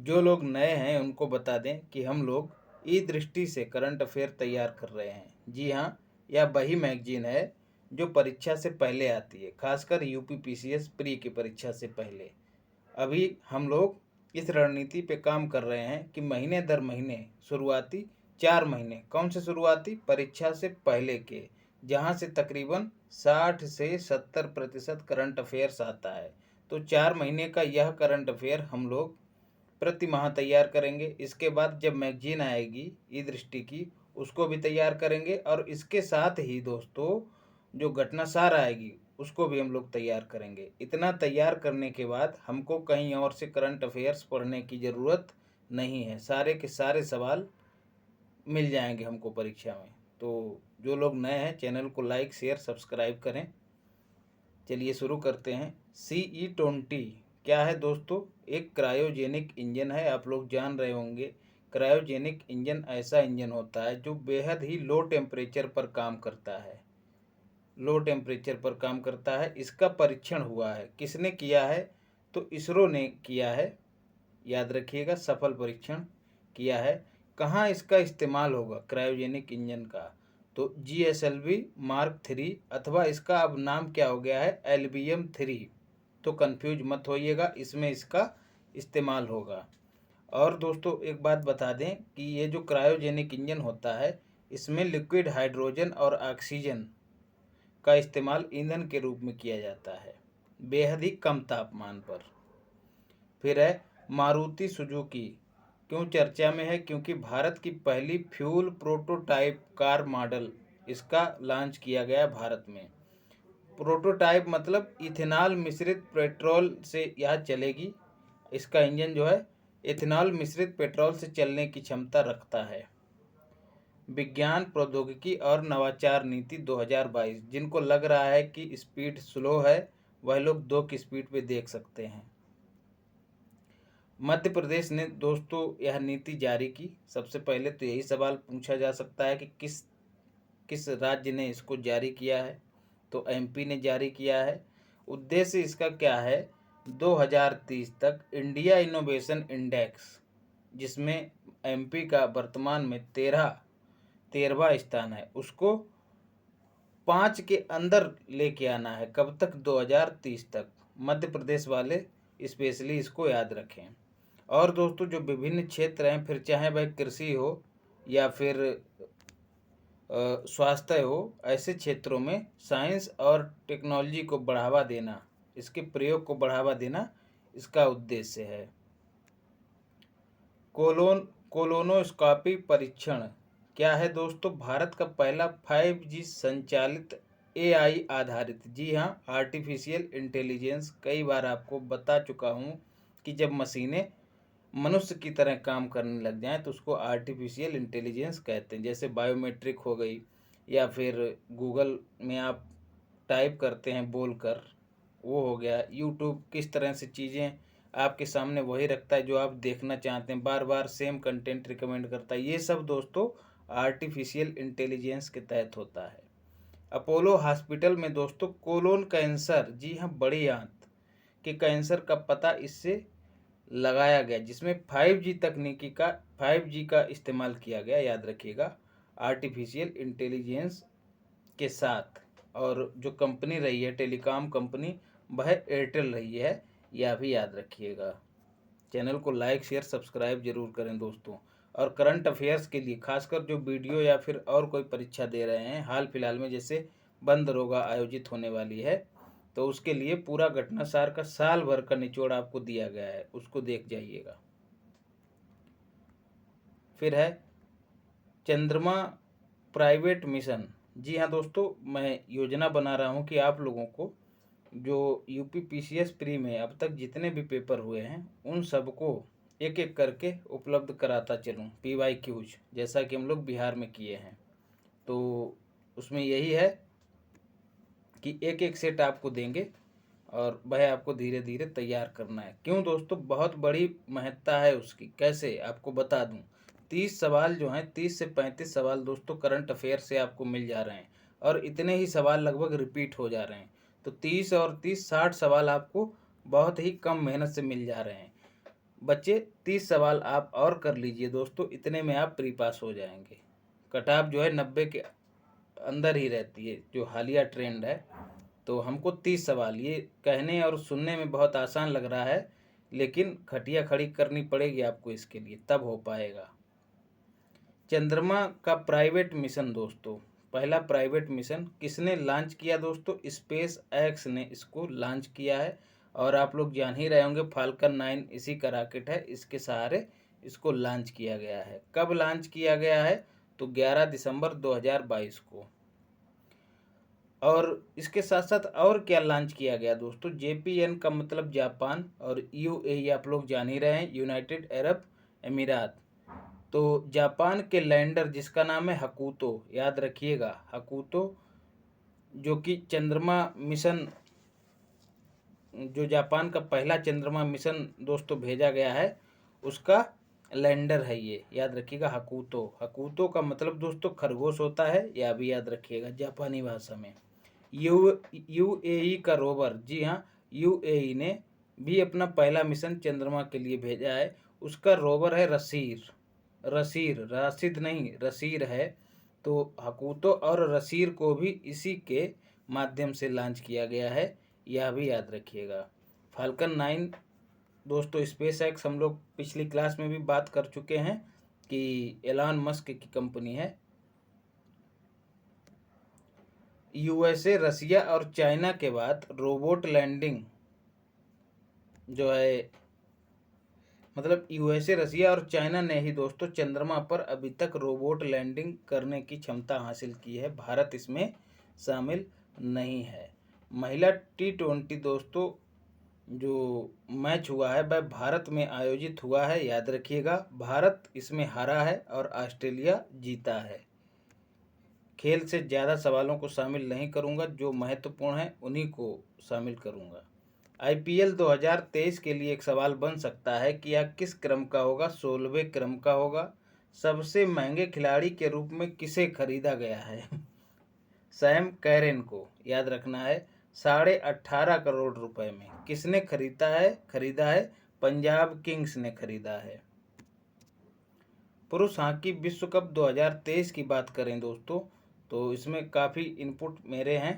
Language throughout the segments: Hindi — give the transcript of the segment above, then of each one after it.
जो लोग नए हैं उनको बता दें कि हम लोग ई दृष्टि से करंट अफेयर तैयार कर रहे हैं। जी हाँ, यह वही मैगजीन है जो परीक्षा से पहले आती है, खासकर यूपी पीसीएस प्री की परीक्षा से पहले। अभी हम लोग इस रणनीति पे काम कर रहे हैं कि महीने दर महीने शुरुआती 4 महीने, कौन से शुरुआती, परीक्षा से पहले के, जहाँ से तकरीबन 60 से 70% करंट अफेयर्स आता है। तो 4 महीने का यह करंट अफेयर हम लोग प्रति माह तैयार करेंगे। इसके बाद जब मैगजीन आएगी ई दृष्टि की, उसको भी तैयार करेंगे, और इसके साथ ही दोस्तों जो घटनासार आएगी उसको भी हम लोग तैयार करेंगे। इतना तैयार करने के बाद हमको कहीं और से करंट अफेयर्स पढ़ने की ज़रूरत नहीं है, सारे के सारे सवाल मिल जाएंगे हमको परीक्षा में। तो जो लोग नए हैं चैनल को लाइक शेयर सब्सक्राइब करें। चलिए शुरू करते हैं। CE-20 क्या है दोस्तों? एक क्रायोजेनिक इंजन है। आप लोग जान रहे होंगे, क्रायोजेनिक इंजन ऐसा इंजन होता है जो बेहद ही लो टेम्परेचर पर काम करता है। लो टेम्परेचर पर काम करता है। इसका परीक्षण हुआ है, किसने किया है? तो इसरो ने किया है। याद रखिएगा, सफल परीक्षण किया है। कहाँ इसका इस्तेमाल होगा क्रायोजेनिक इंजन का? तो GSLV Mark 3, अथवा इसका अब नाम क्या हो गया है, LBM-3। तो कंफ्यूज मत होइएगा, इसमें इसका इस्तेमाल होगा। और दोस्तों एक बात बता दें कि ये जो क्रायोजेनिक इंजन होता है, इसमें लिक्विड हाइड्रोजन और ऑक्सीजन का इस्तेमाल ईंधन के रूप में किया जाता है, बेहद ही कम तापमान पर। फिर है मारुति सुजुकी। क्यों चर्चा में है? क्योंकि भारत की पहली फ्यूल प्रोटोटाइप कार मॉडल इसका लॉन्च किया गया भारत में। प्रोटोटाइप मतलब इथेनॉल मिश्रित पेट्रोल से यह चलेगी। इसका इंजन जो है इथेनॉल मिश्रित पेट्रोल से चलने की क्षमता रखता है। विज्ञान प्रौद्योगिकी और नवाचार नीति 2022। जिनको लग रहा है कि स्पीड स्लो है, वह लोग 2 की स्पीड पे देख सकते हैं। मध्य प्रदेश ने दोस्तों यह नीति जारी की। सबसे पहले तो यही सवाल पूछा जा सकता है कि किस किस राज्य ने इसको जारी किया है? तो MP ने जारी किया है। उद्देश्य इसका क्या है? 2030 तक इंडिया इनोवेशन इंडेक्स, जिसमें MP का वर्तमान में 13वां स्थान है, उसको 5 के अंदर लेके आना है। कब तक? 2030 तक। मध्य प्रदेश वाले स्पेशली इसको याद रखें। और दोस्तों जो विभिन्न क्षेत्र हैं, फिर चाहे वह कृषि हो या फिर स्वास्थ्य हो, ऐसे क्षेत्रों में साइंस और टेक्नोलॉजी को बढ़ावा देना, इसके प्रयोग को बढ़ावा देना इसका उद्देश्य है। कोलोनोस्कोपी परीक्षण क्या है दोस्तों? भारत का पहला 5G संचालित AI आधारित, जी हाँ, आर्टिफिशियल इंटेलिजेंस। कई बार आपको बता चुका हूँ कि जब मशीनें मनुष्य की तरह काम करने लग जाएं तो उसको आर्टिफिशियल इंटेलिजेंस कहते हैं। जैसे बायोमेट्रिक हो गई, या फिर गूगल में आप टाइप करते हैं बोलकर, वो हो गया। यूट्यूब किस तरह से चीज़ें आपके सामने वही रखता है जो आप देखना चाहते हैं, बार बार सेम कंटेंट रिकमेंड करता है। ये सब दोस्तों आर्टिफिशियल इंटेलिजेंस के तहत होता है। अपोलो हॉस्पिटल में दोस्तों कोलोन कैंसर, जी हाँ, बड़ी आंत के कैंसर का पता इससे लगाया गया, जिसमें 5G का इस्तेमाल किया गया। याद रखिएगा, आर्टिफिशियल इंटेलिजेंस के साथ। और जो कंपनी रही है टेलीकॉम कंपनी, वह एयरटेल रही है, यह भी याद रखिएगा। चैनल को लाइक शेयर सब्सक्राइब जरूर करें दोस्तों। और करंट अफेयर्स के लिए खासकर जो वीडियो या फिर और कोई परीक्षा दे रहे हैं हाल फिलहाल में, जैसे बंद दरोगा आयोजित होने वाली है, तो उसके लिए पूरा घटनासार का साल भर का निचोड़ आपको दिया गया है, उसको देख जाइएगा। फिर है चंद्रमा प्राइवेट मिशन। जी हाँ दोस्तों, मैं योजना बना रहा हूँ कि आप लोगों को जो यूपी पीसीएस प्री में अब तक जितने भी पेपर हुए हैं उन सबको एक एक करके उपलब्ध कराता चलूँ, PYQs, जैसा कि हम लोग बिहार में किए हैं। तो उसमें यही है कि एक एक सेट आपको देंगे और वह आपको धीरे धीरे तैयार करना है। क्यों दोस्तों? बहुत बड़ी महत्ता है उसकी। कैसे आपको बता दूं, 30 सवाल जो हैं, 30 से 35 सवाल दोस्तों करंट अफेयर से आपको मिल जा रहे हैं, और इतने ही सवाल लगभग रिपीट हो जा रहे हैं। तो 30 और 30 60 सवाल आपको बहुत ही कम मेहनत से मिल जा रहे हैं। बच्चे 30 सवाल आप और कर लीजिए दोस्तों, इतने में आप प्री पास हो जाएंगे। कट ऑफ जो है 90 के अंदर ही रहती है, जो हालिया ट्रेंड है। तो हमको 30 सवाल, ये कहने और सुनने में बहुत आसान लग रहा है, लेकिन खटिया खड़ी करनी पड़ेगी आपको इसके लिए, तब हो पाएगा। चंद्रमा का प्राइवेट मिशन दोस्तों, पहला प्राइवेट मिशन किसने लॉन्च किया दोस्तों? स्पेस एक्स ने इसको लॉन्च किया है। और आप लोग जान ही रहे होंगे फाल्कन 9 इसी का रॉकेट है, इसके सहारे इसको लॉन्च किया गया है। कब लॉन्च किया गया है? तो 11 दिसंबर 2022 को। और इसके साथ साथ और क्या लॉन्च किया गया दोस्तों? JPN का मतलब जापान, और UAE आप लोग जान ही रहे हैं, यूनाइटेड अरब अमीरात। तो जापान के लैंडर जिसका नाम है हकुतो, याद रखिएगा हकुतो, जो कि चंद्रमा मिशन, जो जापान का पहला चंद्रमा मिशन दोस्तों भेजा गया है, उसका लैंडर है ये, याद रखिएगा हकुतो। हकुतो का मतलब दोस्तों खरगोश होता है, यह भी याद रखिएगा जापानी भाषा में। UAE का रोवर, जी हाँ, UAE ने भी अपना पहला मिशन चंद्रमा के लिए भेजा है। उसका रोवर है रसीर, राशिद नहीं रसीर है। तो हकुतो और रसीर को भी इसी के माध्यम से लॉन्च किया गया है, यह भी याद रखिएगा। फाल्कन 9 दोस्तों स्पेस एक्स हम लोग पिछली क्लास में भी बात कर चुके हैं कि एलन मस्क की कंपनी है। USA, रसिया और चाइना के बाद रोबोट लैंडिंग जो है, मतलब USA, रसिया और चाइना ने ही दोस्तों चंद्रमा पर अभी तक रोबोट लैंडिंग करने की क्षमता हासिल की है। भारत इसमें शामिल नहीं है। महिला T20 दोस्तों जो मैच हुआ है वह भारत में आयोजित हुआ है, याद रखिएगा। भारत इसमें हारा है और ऑस्ट्रेलिया जीता है। खेल से ज़्यादा सवालों को शामिल नहीं करूंगा, जो महत्वपूर्ण है उन्हीं को शामिल करूंगा। IPL 2023 के लिए एक सवाल बन सकता है कि यह किस क्रम का होगा? 16वें क्रम का होगा। सबसे महंगे खिलाड़ी के रूप में किसे खरीदा गया है? सैम कैरेन को, याद रखना है। 18.5 करोड़ रुपए में किसने खरीदा है? पंजाब किंग्स ने खरीदा है। पुरुष हॉकी विश्व कप 2023 की बात करें दोस्तों, तो इसमें काफ़ी इनपुट मेरे हैं,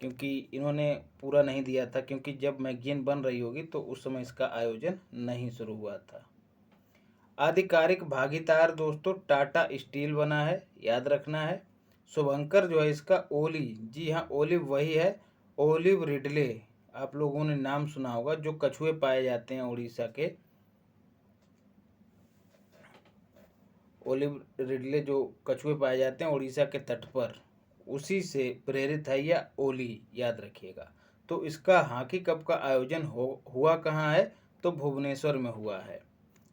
क्योंकि इन्होंने पूरा नहीं दिया था, क्योंकि जब मैगजीन बन रही होगी तो उस समय इसका आयोजन नहीं शुरू हुआ था। आधिकारिक भागीदार दोस्तों टाटा स्टील बना है, याद रखना है। शुभंकर जो है इसका ओली, जी हाँ ओलिव वही है, ओलिव रिडले, आप लोगों ने नाम सुना होगा, जो कछुए पाए जाते हैं उड़ीसा के। ओलिव रिडले जो कछुए पाए जाते हैं उड़ीसा के तट पर, उसी से प्रेरित है या ओली, याद रखिएगा। तो इसका हॉकी कप का आयोजन हुआ कहाँ है? तो भुवनेश्वर में हुआ है।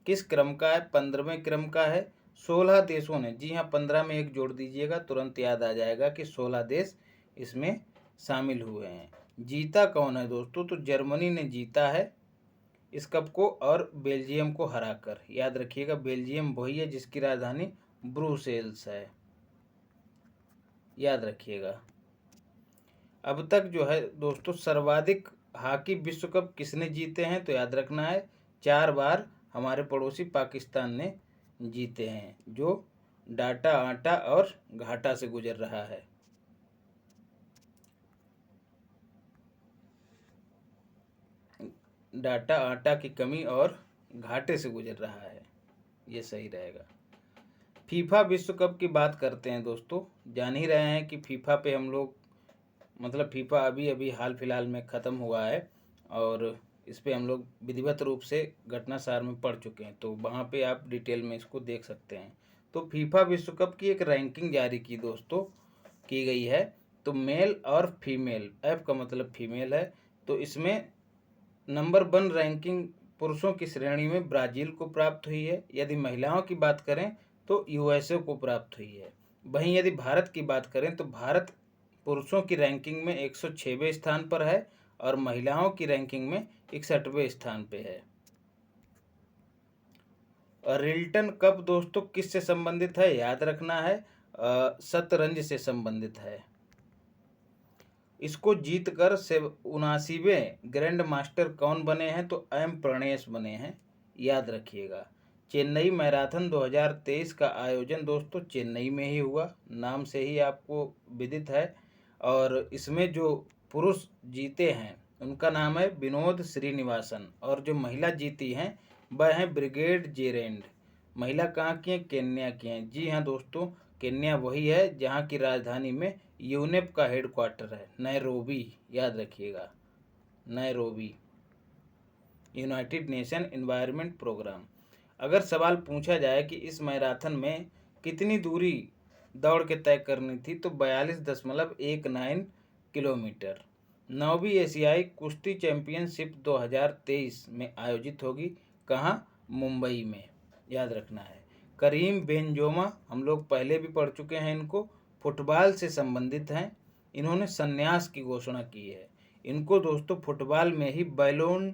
किस क्रम का है? 15वें क्रम का है। 16 देशों ने, जी हाँ 15 में एक जोड़ दीजिएगा, तुरंत याद आ जाएगा कि 16 देश इसमें शामिल हुए हैं। जीता कौन है दोस्तों? तो जर्मनी ने जीता है इस कप को, और बेल्जियम को हराकर, याद रखिएगा बेल्जियम वही है जिसकी राजधानी ब्रुसेल्स है, याद रखिएगा। अब तक जो है दोस्तों सर्वाधिक हॉकी विश्व कप किसने जीते हैं? तो याद रखना है 4 बार हमारे पड़ोसी पाकिस्तान ने जीते हैं, जो डाटा आटा और घाटा से गुजर रहा है। डाटा आटा की कमी और घाटे से गुजर रहा है, ये सही रहेगा। फीफा विश्व कप की बात करते हैं दोस्तों। जान ही रहे हैं कि फीफा पे हम लोग, मतलब फीफा अभी अभी हाल फिलहाल में ख़त्म हुआ है, और इस पे हम लोग विधिवत रूप से घटनासार में पढ़ चुके हैं, तो वहाँ पे आप डिटेल में इसको देख सकते हैं। तो फीफा विश्व कप की एक रैंकिंग जारी की दोस्तों, की गई है। तो मेल और फीमेल, एफ का मतलब फीमेल है, तो इसमें नंबर 1 रैंकिंग पुरुषों की श्रेणी में ब्राज़ील को प्राप्त हुई है। यदि महिलाओं की बात करें तो USA को प्राप्त हुई है। वहीं यदि भारत की बात करें तो भारत पुरुषों की रैंकिंग में 106वें स्थान पर है, और महिलाओं की रैंकिंग में 61वें स्थान पे है। और रिल्टन कप दोस्तों किससे संबंधित है? याद रखना है शतरंज से संबंधित है। इसको जीतकर 79वें ग्रैंड मास्टर कौन बने हैं? तो M प्रणेश बने हैं, याद रखिएगा। चेन्नई मैराथन 2023 का आयोजन दोस्तों चेन्नई में ही हुआ, नाम से ही आपको विदित है। और इसमें जो पुरुष जीते हैं उनका नाम है विनोद श्रीनिवासन, और जो महिला जीती हैं वह हैं ब्रिगेड जेरेंड। महिला कहाँ की हैं? केन्या की हैं। जी हाँ दोस्तों, केन्या वही है जहाँ की राजधानी में यूनेप का हेडक्वार्टर है, नैरोबी, याद रखिएगा, Nairobi, United Nation environment programme. अगर सवाल पूछा जाए कि इस मैराथन में कितनी दूरी दौड़ के तय करनी थी तो 42.19 किलोमीटर। 9वीं एशियाई कुश्ती चैंपियनशिप 2023 में आयोजित होगी। कहाँ? मुंबई में, याद रखना है। करीम बेंजोमा, हम लोग पहले भी पढ़ चुके हैं इनको, फुटबॉल से संबंधित हैं। इन्होंने संन्यास की घोषणा की है। इनको दोस्तों फुटबॉल में ही बैलोन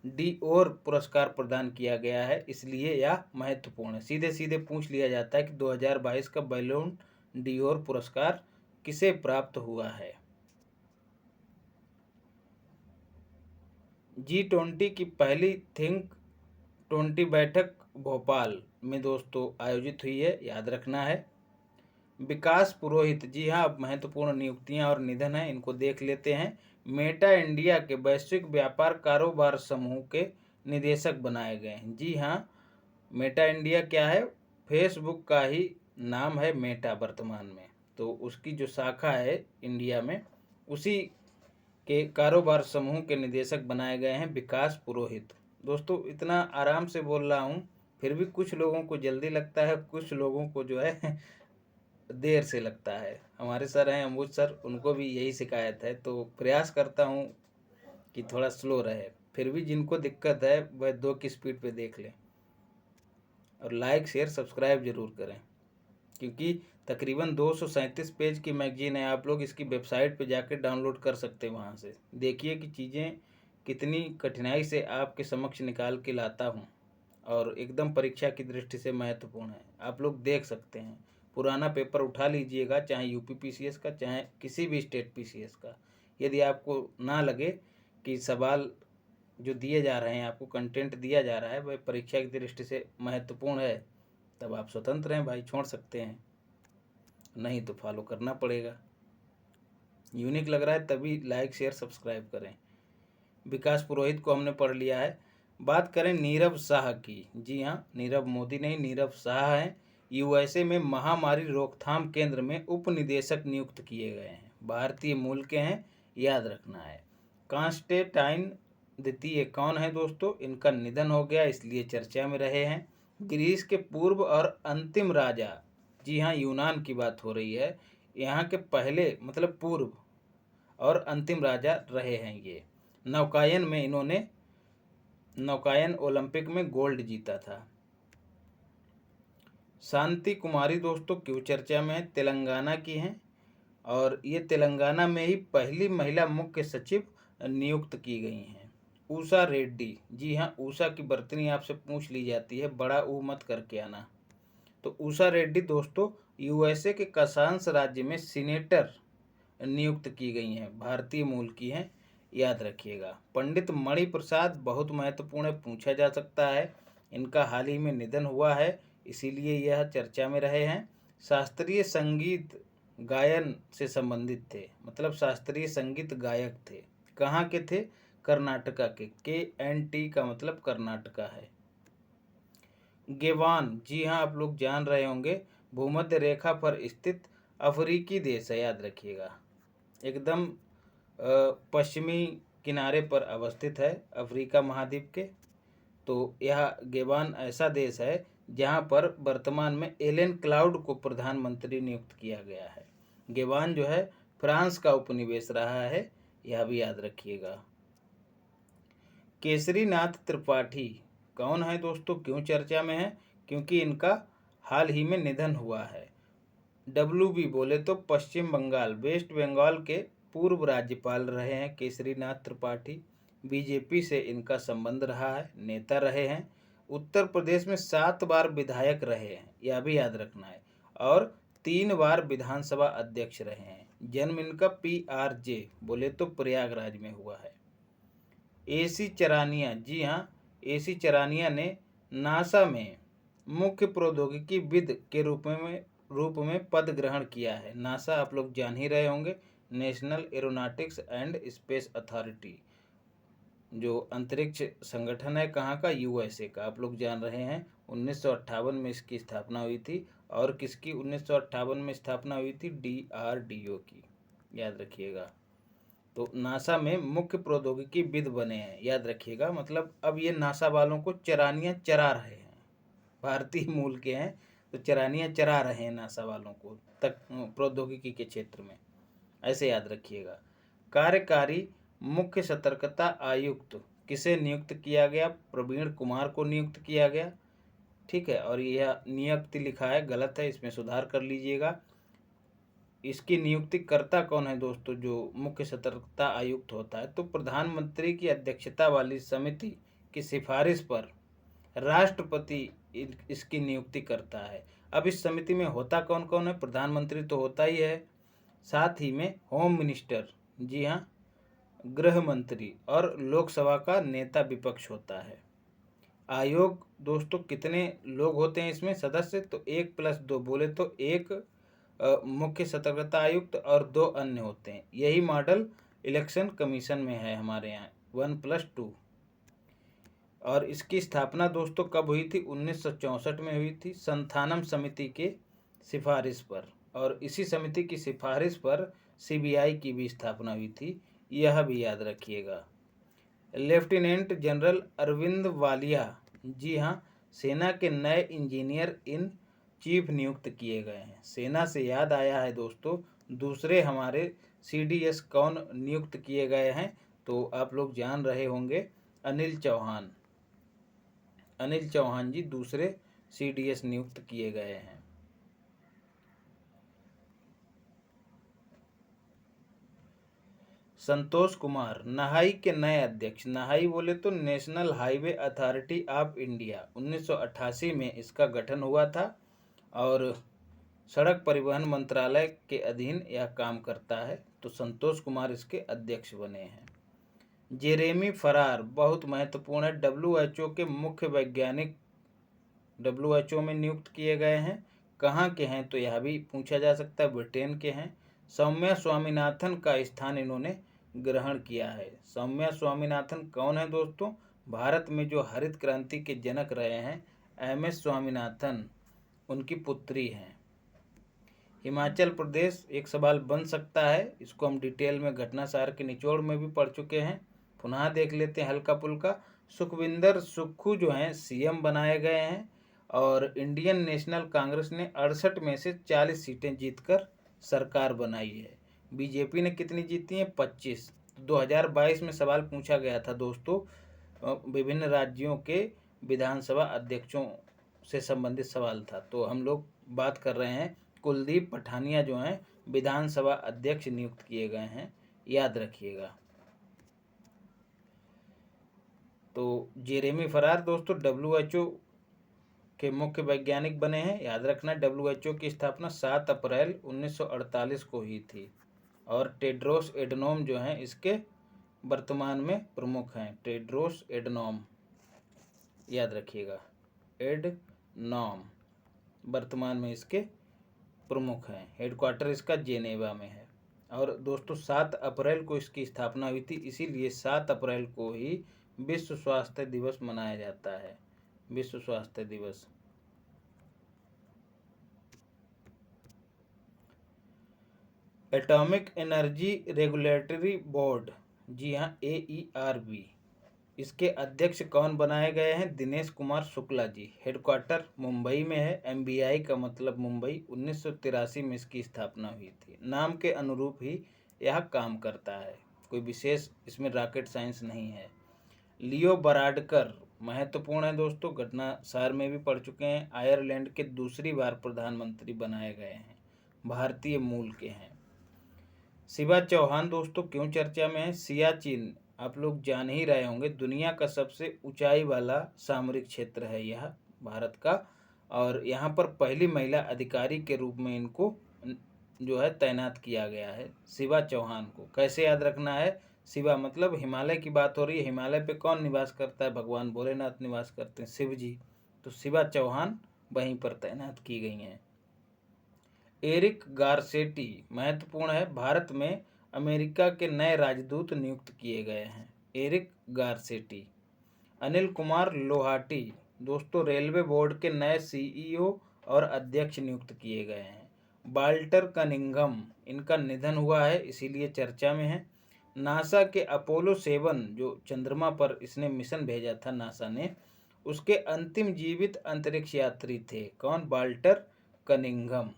डीओर पुरस्कार प्रदान किया गया है, इसलिए यह महत्वपूर्ण है। सीधे सीधे पूछ लिया जाता है कि 2022 का बैलोन डीओर पुरस्कार किसे प्राप्त हुआ है। G20 की पहली थिंक 20 बैठक भोपाल में दोस्तों आयोजित हुई है, याद रखना है। विकास पुरोहित, जी हाँ, अब महत्वपूर्ण नियुक्तियां और निधन हैं, इनको देख लेते हैं। मेटा इंडिया के वैश्विक व्यापार कारोबार समूह के निदेशक बनाए गए हैं। जी हाँ, मेटा इंडिया क्या है? फेसबुक का ही नाम है मेटा वर्तमान में, तो उसकी जो शाखा है इंडिया में, उसी के कारोबार समूह के निदेशक बनाए गए हैं विकास पुरोहित। दोस्तों इतना आराम से बोल रहा हूँ, फिर भी कुछ लोगों को जल्दी लगता है, कुछ लोगों को जो है देर से लगता है। हमारे सर हैं अमूज सर, उनको भी यही शिकायत है, तो प्रयास करता हूँ कि थोड़ा स्लो रहे। फिर भी जिनको दिक्कत है वह 2 की स्पीड पे देख लें, और लाइक शेयर सब्सक्राइब जरूर करें, क्योंकि तकरीबन 237 पेज की मैगजीन है। आप लोग इसकी वेबसाइट पे जाकर डाउनलोड कर सकते हैं, वहाँ से देखिए कि चीज़ें कितनी कठिनाई से आपके समक्ष निकाल के लाता हूँ, और एकदम परीक्षा की दृष्टि से महत्वपूर्ण है। आप लोग देख सकते हैं, पुराना पेपर उठा लीजिएगा, चाहे यूपी पीसीएस का, चाहे किसी भी स्टेट पीसीएस का। यदि आपको ना लगे कि सवाल जो दिए जा रहे हैं, आपको कंटेंट दिया जा रहा है, वह परीक्षा की दृष्टि से महत्वपूर्ण है, तब आप स्वतंत्र हैं भाई, छोड़ सकते हैं, नहीं तो फॉलो करना पड़ेगा। यूनिक लग रहा है तभी लाइक शेयर सब्सक्राइब करें। विकास पुरोहित को हमने पढ़ लिया है। बात करें नीरव शाह की, जी हाँ, नीरव मोदी नहीं, नीरव शाह हैं। यूएसए में महामारी रोकथाम केंद्र में उप निदेशक नियुक्त किए गए हैं, भारतीय मूल के हैं, याद रखना है। कॉन्स्टेंटाइन द्वितीय कौन है दोस्तों? इनका निधन हो गया, इसलिए चर्चा में रहे हैं। ग्रीस के पूर्व और अंतिम राजा, जी हाँ, यूनान की बात हो रही है, यहाँ के पहले मतलब पूर्व और अंतिम राजा रहे हैं ये। नौकायन में इन्होंने नौकायन ओलंपिक में गोल्ड जीता था। शांति कुमारी दोस्तों क्यों चर्चा में है? तेलंगाना की हैं, और ये तेलंगाना में ही पहली महिला मुख्य सचिव नियुक्त की गई हैं। उषा रेड्डी, जी हाँ, उषा की बर्तनी आपसे पूछ ली जाती है, बड़ा ऊ मत करके आना। तो उषा रेड्डी दोस्तों यूएसए के कसांस राज्य में सीनेटर नियुक्त की गई हैं, भारतीय मूल की हैं, याद रखिएगा। पंडित मणि प्रसाद बहुत महत्वपूर्ण है, पूछा जा सकता है, इनका हाल ही में निधन हुआ है, इसीलिए यह चर्चा में रहे हैं। शास्त्रीय संगीत गायन से संबंधित थे, मतलब शास्त्रीय संगीत गायक थे। कहाँ के थे? कर्नाटका के। KNT का मतलब कर्नाटका है। गेवान, जी हाँ, आप लोग जान रहे होंगे, भूमध्य रेखा पर स्थित अफ्रीकी देश है, याद रखिएगा। एकदम पश्चिमी किनारे पर अवस्थित है अफ्रीका महाद्वीप के। तो यह गेवान ऐसा देश है जहाँ पर वर्तमान में एलेन क्लाउड को प्रधानमंत्री नियुक्त किया गया है। गेवान जो है फ्रांस का उपनिवेश रहा है, यह भी याद रखिएगा। केसरीनाथ त्रिपाठी कौन है दोस्तों? क्यों चर्चा में है? क्योंकि इनका हाल ही में निधन हुआ है। WB बोले तो पश्चिम बंगाल, वेस्ट बंगाल के पूर्व राज्यपाल रहे हैं केसरीनाथ त्रिपाठी। बीजेपी से इनका संबंध रहा है, नेता रहे हैं। उत्तर प्रदेश में 7 बार विधायक रहे हैं, यह भी याद रखना है, और 3 बार विधानसभा अध्यक्ष रहे हैं। जन्म इनका PRJ बोले तो प्रयागराज में हुआ है। AC चरानिया, जी हाँ, AC चरानिया ने नासा में मुख्य प्रौद्योगिकीविद के रूप में पद ग्रहण किया है। नासा आप लोग जान ही रहे होंगे, national aeronautics and space authority, जो अंतरिक्ष संगठन है, कहाँ का, यूएसए का, आप लोग जान रहे हैं। 1958 में इसकी स्थापना हुई थी। और किसकी 1958 में स्थापना हुई थी? डीआरडीओ की, याद रखिएगा। तो नासा में मुख्य प्रौद्योगिकीविद बने हैं, याद रखिएगा। मतलब अब ये नासा वालों को चरानियाँ चरा रहे हैं, भारतीय मूल के हैं तो चरानियाँ चरा रहे हैं नासा वालों को तक प्रौद्योगिकी के क्षेत्र में, ऐसे याद रखिएगा। कार्यकारी मुख्य सतर्कता आयुक्त किसे नियुक्त किया गया? प्रवीण कुमार को नियुक्त किया गया, ठीक है। और यह नियुक्ति लिखा है, गलत है, इसमें सुधार कर लीजिएगा। इसकी नियुक्ति करता कौन है दोस्तों? जो मुख्य सतर्कता आयुक्त होता है, तो प्रधानमंत्री की अध्यक्षता वाली समिति की सिफारिश पर राष्ट्रपति इसकी नियुक्ति करता है। अब इस समिति में होता कौन कौन है? प्रधानमंत्री तो होता ही है, साथ ही में होम मिनिस्टर, जी हाँ, गृह मंत्री, और लोकसभा का नेता विपक्ष होता है। आयोग दोस्तों कितने लोग होते हैं इसमें सदस्य? तो 1+2, बोले तो एक मुख्य सतर्कता आयुक्त और 2 अन्य होते हैं। यही मॉडल इलेक्शन कमीशन में है हमारे यहाँ, 1+2। और इसकी स्थापना दोस्तों कब हुई थी? 1964 में हुई थी, संथानम समिति के सिफारिश पर। और इसी समिति की सिफारिश पर सीबीआई की भी स्थापना हुई थी, यह भी याद रखिएगा। लेफ्टिनेंट जनरल अरविंद वालिया, जी हाँ, सेना के नए इंजीनियर इन चीफ नियुक्त किए गए हैं। सेना से याद आया है दोस्तों, दूसरे हमारे सीडीएस कौन नियुक्त किए गए हैं? तो आप लोग जान रहे होंगे, अनिल चौहान। अनिल चौहान जी दूसरे सीडीएस नियुक्त किए गए हैं। संतोष कुमार नहाई के नए अध्यक्ष। नहाई बोले तो national highway authority of India, 1988 में इसका गठन हुआ था और सड़क परिवहन मंत्रालय के अधीन यह काम करता है। तो संतोष कुमार इसके अध्यक्ष बने हैं। जेरेमी फरार बहुत महत्वपूर्ण है, डब्ल्यूएचओ के मुख्य वैज्ञानिक डब्ल्यूएचओ में नियुक्त किए गए हैं। कहाँ के हैं? तो यह भी पूछा जा सकता है, ब्रिटेन के हैं। सौम्या स्वामीनाथन का स्थान इन्होंने ग्रहण किया है। सौम्या स्वामीनाथन कौन है दोस्तों? भारत में जो हरित क्रांति के जनक रहे हैं, एमएस स्वामीनाथन, उनकी पुत्री हैं। हिमाचल प्रदेश एक सवाल बन सकता है, इसको हम डिटेल में घटना सार के निचोड़ में भी पढ़ चुके हैं, पुनः देख लेते हैं हल्का पुल्का। सुखविंदर सुक्खू जो हैं सीएम बनाए गए हैं और इंडियन नेशनल कांग्रेस ने 68 में से 40 सीटें जीतकर सरकार बनाई है। बीजेपी ने कितनी जीती हैं? 25। 2022 में सवाल पूछा गया था दोस्तों, विभिन्न राज्यों के विधानसभा अध्यक्षों से संबंधित सवाल था। तो हम लोग बात कर रहे हैं, कुलदीप पठानिया जो हैं विधानसभा अध्यक्ष नियुक्त किए गए हैं, याद रखिएगा। तो जेरेमी फरार दोस्तों डब्ल्यूएचओ के मुख्य वैज्ञानिक बने हैं, याद रखना। डब्ल्यूएचओ की स्थापना 7 अप्रैल 1948 को हुई थी और टेड्रोस एडनोम जो हैं इसके वर्तमान में प्रमुख हैं। टेड्रोस एडनोम, याद रखिएगा, एडनोम वर्तमान में इसके प्रमुख हैं। हेडक्वार्टर इसका जेनेवा में है। और दोस्तों 7 अप्रैल को इसकी स्थापना हुई थी, इसीलिए 7 अप्रैल को ही विश्व स्वास्थ्य दिवस मनाया जाता है, विश्व स्वास्थ्य दिवस। एटॉमिक एनर्जी रेगुलेटरी बोर्ड, जी हाँ, AERB, इसके अध्यक्ष कौन बनाए गए हैं? दिनेश कुमार शुक्ला जी। हेडक्वार्टर मुंबई में है, MBI का मतलब मुंबई। 1983 में इसकी स्थापना हुई थी। नाम के अनुरूप ही यह काम करता है, कोई विशेष इसमें रॉकेट साइंस नहीं है। लियो बराडकर महत्वपूर्ण है दोस्तों, घटना सार में भी पढ़ चुके हैं। आयरलैंड के दूसरी बार प्रधानमंत्री बनाए गए हैं, भारतीय मूल के हैं। शिवा चौहान दोस्तों क्यों चर्चा में है? सियाचिन आप लोग जान ही रहे होंगे, दुनिया का सबसे ऊंचाई वाला सामरिक क्षेत्र है यह भारत का, और यहाँ पर पहली महिला अधिकारी के रूप में इनको जो है तैनात किया गया है, शिवा चौहान को। कैसे याद रखना है? शिवा मतलब हिमालय की बात हो रही है, हिमालय पे कौन निवास करता है? भगवान भोलेनाथ निवास करते हैं, शिव जी। तो शिवा चौहान वहीं पर तैनात की गई हैं। एरिक गारसेटी महत्वपूर्ण है, भारत में अमेरिका के नए राजदूत नियुक्त किए गए हैं। Eric Garcetti. अनिल कुमार लोहाटी दोस्तों रेलवे बोर्ड के नए सीईओ और अध्यक्ष नियुक्त किए गए हैं। वाल्टर कनिंघम इनका निधन हुआ है, इसीलिए चर्चा में है। नासा के अपोलो 7 जो चंद्रमा पर इसने मिशन भेजा था नासा ने, उसके अंतिम जीवित अंतरिक्ष यात्री थे कौन? Walter Cunningham.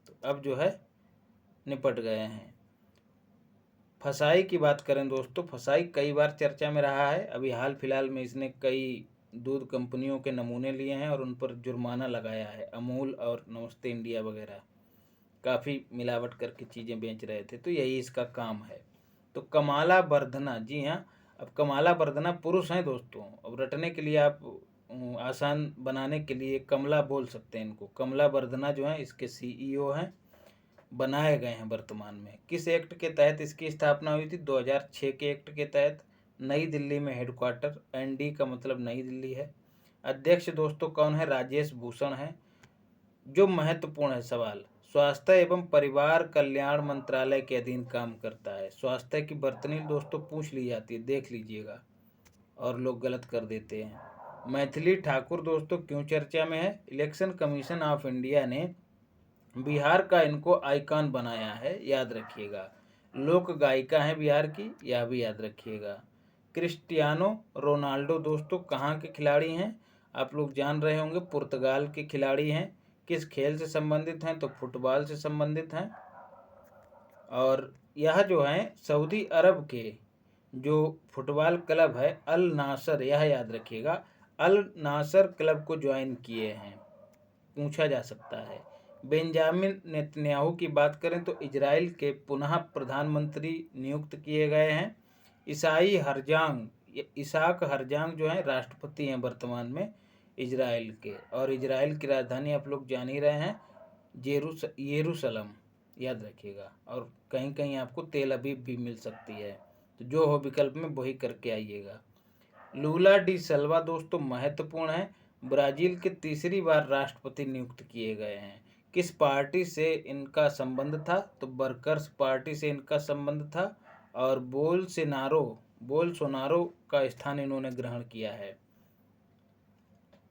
तो अब जो है निपट गए हैं। फसाई की बात करें दोस्तों, फसाई कई बार चर्चा में रहा है। अभी हाल फिलहाल में इसने कई दूध कंपनियों के नमूने लिए हैं और उन पर जुर्माना लगाया है। अमूल और नमस्ते इंडिया वगैरह काफ़ी मिलावट करके चीज़ें बेच रहे थे, तो यही इसका काम है। तो कमाला बर्धना, जी हाँ, अब कमाला बर्धना पुरुष हैं दोस्तों। अब रटने के लिए आप आसान बनाने के लिए कमला बोल सकते हैं इनको। कमला बर्धना जो है इसके सीईओ हैं, बनाए गए हैं वर्तमान में। किस एक्ट के तहत इसकी स्थापना हुई थी? 2006 के एक्ट के तहत। नई दिल्ली में हेडक्वार्टर, एनडी का मतलब नई दिल्ली है। अध्यक्ष दोस्तों कौन है? राजेश भूषण है। जो महत्वपूर्ण है सवाल, स्वास्थ्य एवं परिवार कल्याण मंत्रालय के अधीन काम करता है। स्वास्थ्य की बर्तनी दोस्तों पूछ ली जाती है, देख लीजिएगा, और लोग गलत कर देते हैं। मैथिली ठाकुर दोस्तों क्यों चर्चा में है? इलेक्शन कमीशन ऑफ इंडिया ने बिहार का इनको आइकॉन बनाया है, याद रखिएगा। लोक गायिका है बिहार की, यह भी याद रखिएगा। क्रिस्टियानो रोनाल्डो दोस्तों कहाँ के खिलाड़ी हैं? आप लोग जान रहे होंगे, पुर्तगाल के खिलाड़ी हैं। किस खेल से संबंधित हैं? तो फुटबॉल से संबंधित हैं। और यह जो है सऊदी अरब के जो फुटबॉल क्लब है अल नासर, यह याद रखिएगा, अल नासर क्लब को ज्वाइन किए हैं, पूछा जा सकता है। बेंजामिन नेतन्याहू की बात करें तो इजराइल के पुनः प्रधानमंत्री नियुक्त किए गए हैं। इसाक हरजांग जो है राष्ट्रपति हैं वर्तमान में इजराइल के। और इजराइल की राजधानी आप लोग जान ही रहे हैं, यरूशलेम, याद रखिएगा। और कहीं कहीं आपको तेल अवीव भी मिल सकती है, तो जो हो विकल्प में वही करके आइएगा। लूला डी सल्वा दोस्तों महत्वपूर्ण है, ब्राजील के तीसरी बार राष्ट्रपति नियुक्त किए गए हैं। किस पार्टी से इनका संबंध था? तो वर्कर्स पार्टी से इनका संबंध था। और बोलसोनारो का स्थान इन्होंने ग्रहण किया है।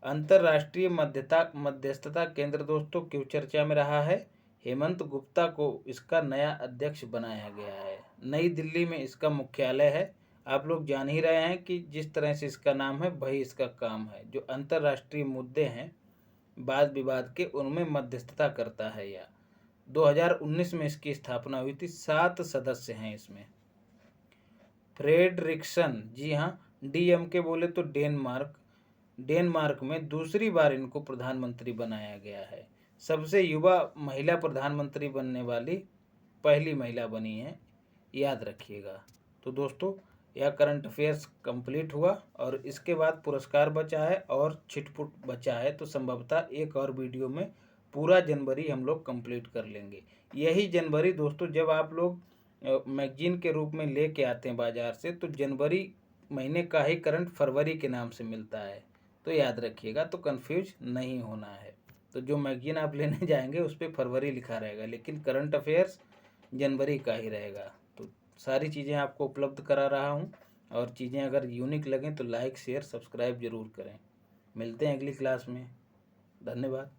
अंतर्राष्ट्रीय मध्यस्थता केंद्र दोस्तों क्यों चर्चा में रहा है? हेमंत गुप्ता को इसका नया अध्यक्ष बनाया गया है। नई दिल्ली में इसका मुख्यालय है। आप लोग जान ही रहे हैं कि जिस तरह से इसका नाम है वही इसका काम है। जो अंतर्राष्ट्रीय मुद्दे हैं वाद विवाद के, उनमें मध्यस्थता करता है। यह 2019 में इसकी स्थापना हुई थी। 7 सदस्य हैं इसमें। फ्रेडरिक्सन, जी हाँ, डीएमके बोले तो डेनमार्क में दूसरी बार इनको प्रधानमंत्री बनाया गया है। सबसे युवा महिला प्रधानमंत्री बनने वाली पहली महिला बनी है, याद रखिएगा। तो दोस्तों यह करंट अफेयर्स कंप्लीट हुआ और इसके बाद पुरस्कार बचा है और छिटपुट बचा है, तो संभवतः एक और वीडियो में पूरा जनवरी हम लोग कंप्लीट कर लेंगे। यही जनवरी दोस्तों जब आप लोग मैगजीन के रूप में लेके आते हैं बाजार से, तो जनवरी महीने का ही करंट फरवरी के नाम से मिलता है, तो याद रखिएगा, तो कंफ्यूज नहीं होना है। तो जो मैगजीन आप लेने जाएंगे उस पर फरवरी लिखा रहेगा, लेकिन करंट अफेयर्स जनवरी का ही रहेगा। तो सारी चीज़ें आपको उपलब्ध करा रहा हूँ, और चीज़ें अगर यूनिक लगें तो लाइक शेयर सब्सक्राइब जरूर करें। मिलते हैं अगली क्लास में। धन्यवाद।